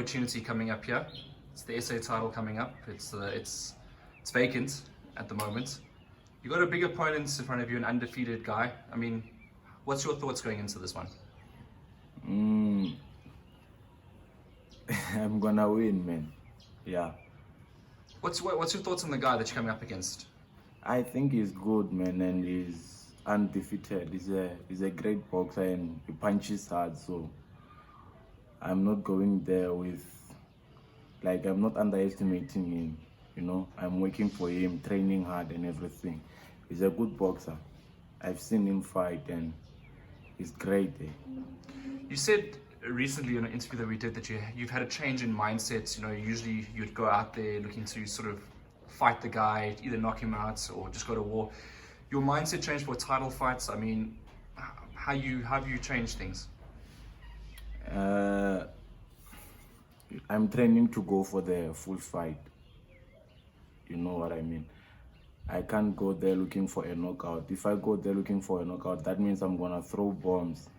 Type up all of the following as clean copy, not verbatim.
opportunity coming up here. It's the SA title coming up. It's vacant at the moment. You got a big opponent in front of you, an undefeated guy. I mean, what's your thoughts going into this one? I'm gonna win, man. Yeah. What's your thoughts on the guy that you're coming up against? I think he's good, man, and he's undefeated. He's a great boxer and he punches hard, so I'm not going there with, like, I'm not underestimating him, you know. I'm working for him, training hard and everything. He's a good boxer. I've seen him fight and he's great. You said recently in an interview that we did that you've had a change in mindset. You know, usually you'd go out there looking to sort of fight the guy, either knock him out or just go to war. Your mindset changed for title fights. I mean, how have you changed things? I'm training to go for the full fight. You know what I mean? I can't go there looking for a knockout. If I go there looking for a knockout, that means I'm gonna throw bombs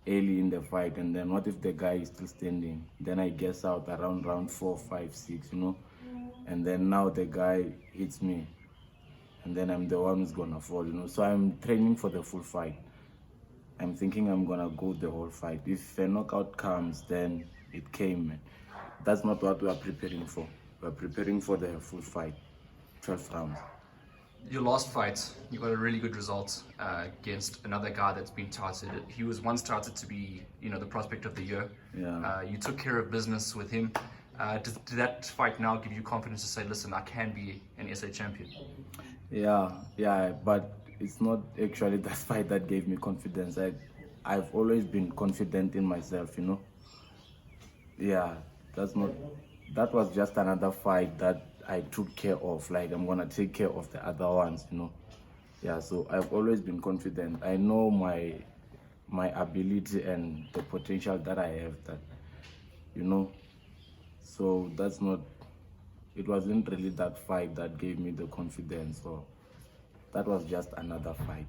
early in the fight, and then what if the guy is still standing? Then I guess out around round 4, 5, 6, you know, and then now the guy hits me, and then I'm the one who's gonna fall, you know. So I'm training for the full fight. I'm thinking I'm gonna go the whole fight. If a knockout comes, then it came, man. That's not what we are preparing for. We're preparing for the full fight, 12 rounds. Your last fight, you got a really good result against another guy that's been touted. He was once touted to be, you know, the prospect of the year. Yeah. You took care of business with him. Did that fight now give you confidence to say, listen, I can be an SA champion? Yeah, but it's not actually that fight that gave me confidence. I've always been confident in myself, you know. Yeah, that was just another fight that I took care of. Like, I'm gonna take care of the other ones, you know. Yeah, so I've always been confident. I know my ability and the potential that I have, that, you know. So it wasn't really that fight that gave me the confidence. So that was just another fight.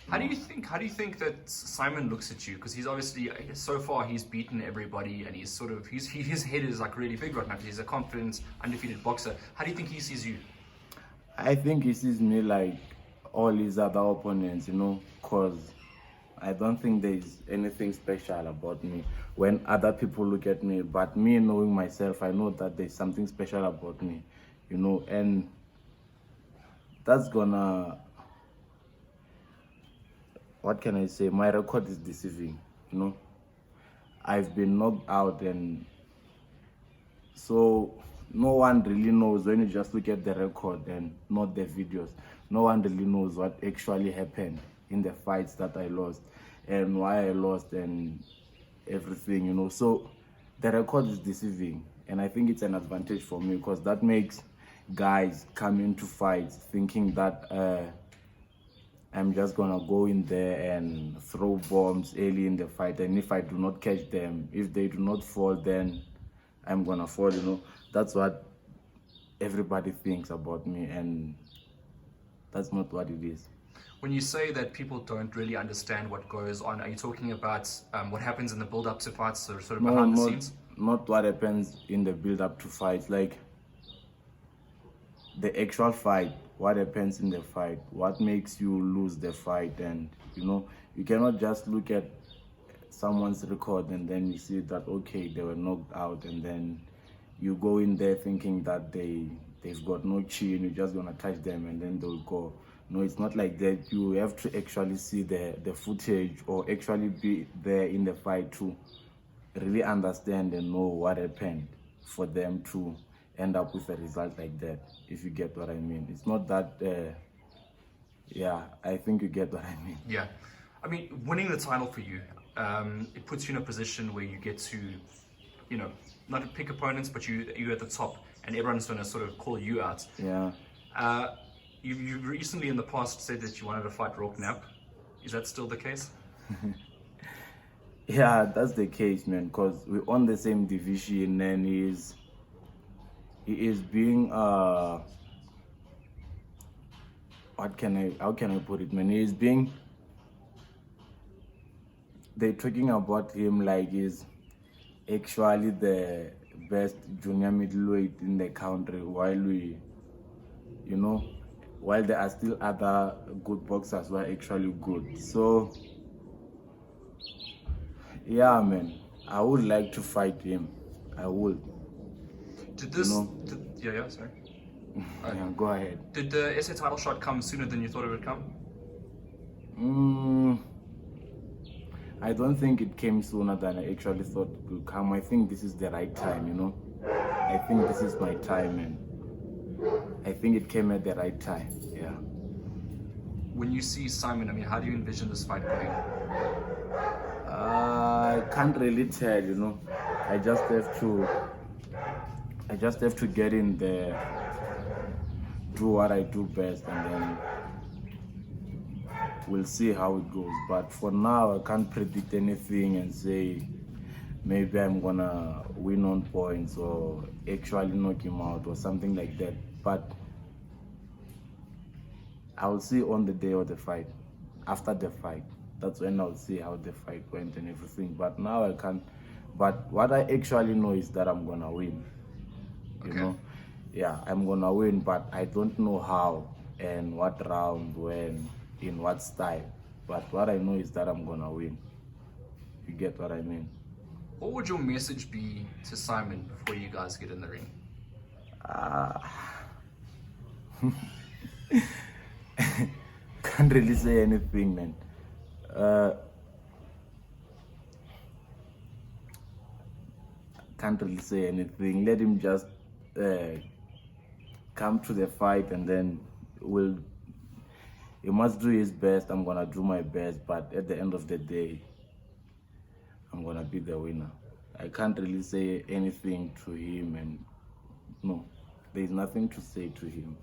How do you think that Simon looks at you? Because he's obviously, so far he's beaten everybody, and his head is like really big right now. He's a confident, undefeated boxer. How do you think he sees you? I think he sees me like all his other opponents, you know, because I don't think there's anything special about me when other people look at me. But me knowing myself, I know that there's something special about me, you know, and that's gonna, what can I say? My record is deceiving, you know. I've been knocked out, and so no one really knows. When you just look at the record and not the videos, no one really knows what actually happened in the fights that I lost and why I lost and everything, you know. So the record is deceiving, and I think it's an advantage for me, because that makes guys come into fights thinking that I'm just gonna go in there and throw bombs early in the fight, and if I do not catch them, if they do not fall, then I'm gonna fall, you know. That's what everybody thinks about me, and that's not what it is. When you say that people don't really understand what goes on, are you talking about what happens in the build-up to fights, sort of behind the scenes? Not what happens in the build-up to fights, like the actual fight, what happens in the fight, what makes you lose the fight. And, you know, you cannot just look at someone's record and then you see that, okay, they were knocked out, and then you go in there thinking that they've got no chin, you're just gonna touch them and then they'll go. No, it's not like that. You have to actually see the footage, or actually be there in the fight to really understand and know what happened for them to end up with a result like that, if you get what I mean. It's not that, yeah, I think you get what I mean. Yeah. I mean, winning the title for you, it puts you in a position where you get to, you know, not pick opponents, but you're at the top, and everyone's going to sort of call you out. Yeah. You recently in the past said that you wanted to fight Rock Knapp. Is that still the case? Yeah, that's the case, man, because we're on the same division, and he is being how can I put it, man? They're talking about him like actually the best junior middleweight in the country, while we, you know, while there are still other good boxers who are actually good. So yeah, man, I would like to fight him. I would, Did you this? know. Yeah, sorry. Yeah, go ahead. Did the SA title shot come sooner than you thought it would come? I don't think it came sooner than I actually thought it would come. I think this is the right time, you know. I think this is my time, and I think it came at the right time. Yeah. When you see Simon, I mean, how do you envision this fight going? I can't really tell, you know. I just have to get in there, do what I do best, and then we'll see how it goes. But for now, I can't predict anything and say maybe I'm gonna win on points or actually knock him out or something like that. But I'll see on the day of the fight, after the fight. That's when I'll see how the fight went and everything. But now I can't. But what I actually know is that I'm gonna win. You know, yeah, I'm gonna win, but I don't know how and what round, when, in what style. But what I know is that I'm gonna win. You get what I mean? What would your message be to Simon before you guys get in the ring? Can't really say anything, man. Can't really say anything. Let him just come to the fight, and then he must do his best. I'm gonna do my best, but at the end of the day, I'm gonna be the winner. I can't really say anything to him, and no, there's nothing to say to him.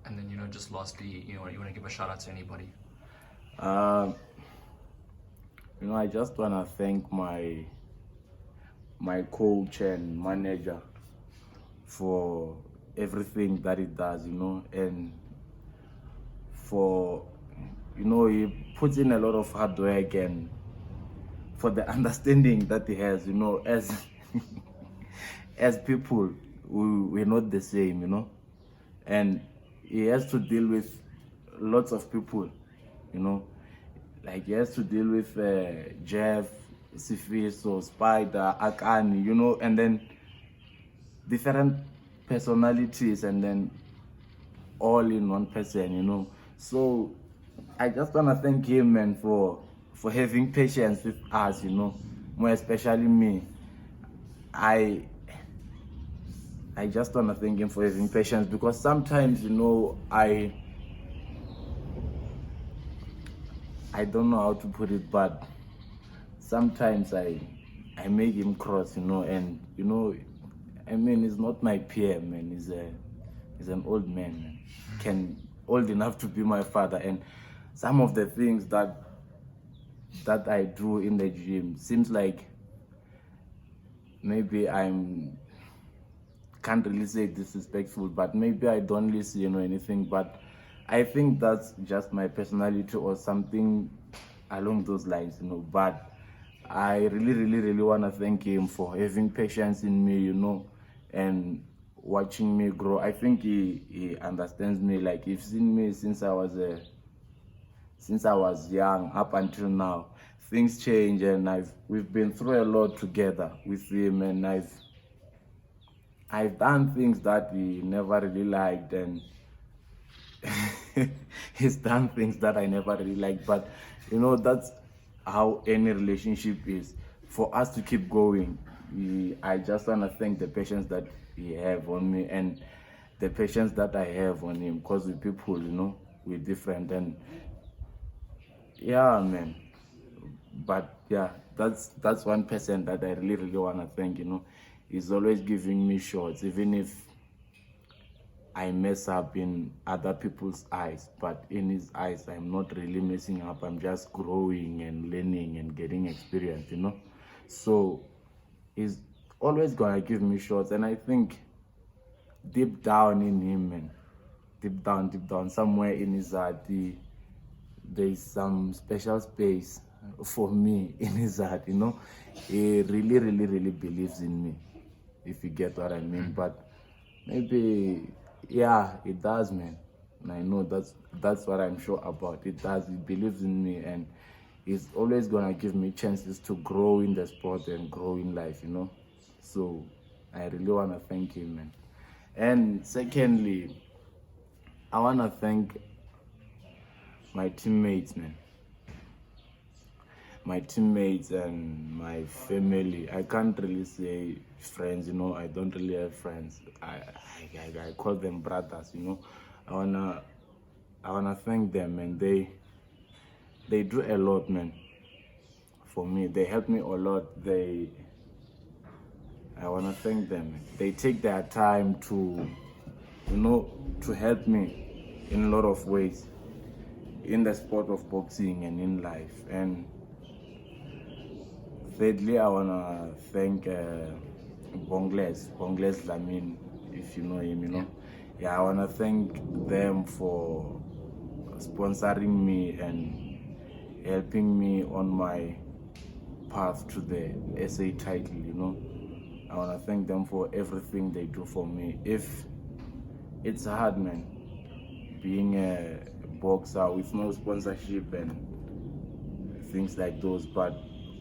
And then, just lastly, you want to give a shout out to anybody? I just wanna thank my coach and manager for everything that he does, and for, he puts in a lot of hard work, and for the understanding that he has, as as people, we're not the same, and he has to deal with lots of people, like he has to deal with Jeff, Sifiso, Spider, Akani, and then different personalities, and then all in one person, So I just want to thank him, man, for having patience with us, more especially me. I just want to thank him for having patience, because sometimes, I don't know how to put it, but sometimes I make him cross, and I mean, he's not my peer, man. He's an old man, old enough to be my father, and some of the things that I do in the gym seems like maybe can't really say disrespectful, but maybe I don't listen anything, but I think that's just my personality or something along those lines, but I really, really, really want to thank him for having patience in me, and watching me grow. I think he understands me. Like, he's seen me since I was young up until now. Things change, and we've been through a lot together with him, and I've done things that he never really liked, and he's done things that I never really liked. But that's how any relationship is. For us to keep going, I just want to thank the patience that he have on me, and the patience that I have on him, because we people, we're different, and yeah, man. But yeah, that's one person that I really, really want to thank. He's always giving me shots, even if I mess up in other people's eyes, but in his eyes, I'm not really messing up. I'm just growing and learning and getting experience, So he's always gonna give me shots, and I think deep down in him, man, deep down, somewhere in his heart, there's some special space for me in his heart, you know. He really, really, really believes in me, if you get what I mean. But maybe, yeah, it does, man. And I know that's what I'm sure about. It does. He believes in me, and he's always gonna give me chances to grow in the sport and grow in life, you know. So I really wanna thank him, man. And secondly, I wanna thank my teammates, man. My teammates and my family. I can't really say friends, you know. I don't really have friends. I call them brothers, you know. I wanna thank them, and they do a lot, man. For me, they help me a lot. I wanna thank them, man. They take their time to, you know, to help me in a lot of ways in the sport of boxing and in life. And thirdly, I wanna thank Bongles Lamin, if you know him, you know. Yeah, I wanna thank them for sponsoring me and helping me on my path to the SA title, you know. I wanna thank them for everything they do for me. If it's hard, man, being a boxer with no sponsorship and things like those, but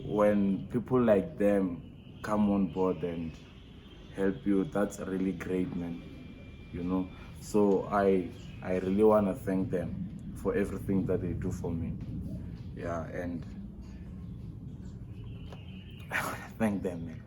when people like them come on board and help you, that's really great, man, you know. So I really want to thank them for everything that they do for me. Yeah, and I want to thank them, man.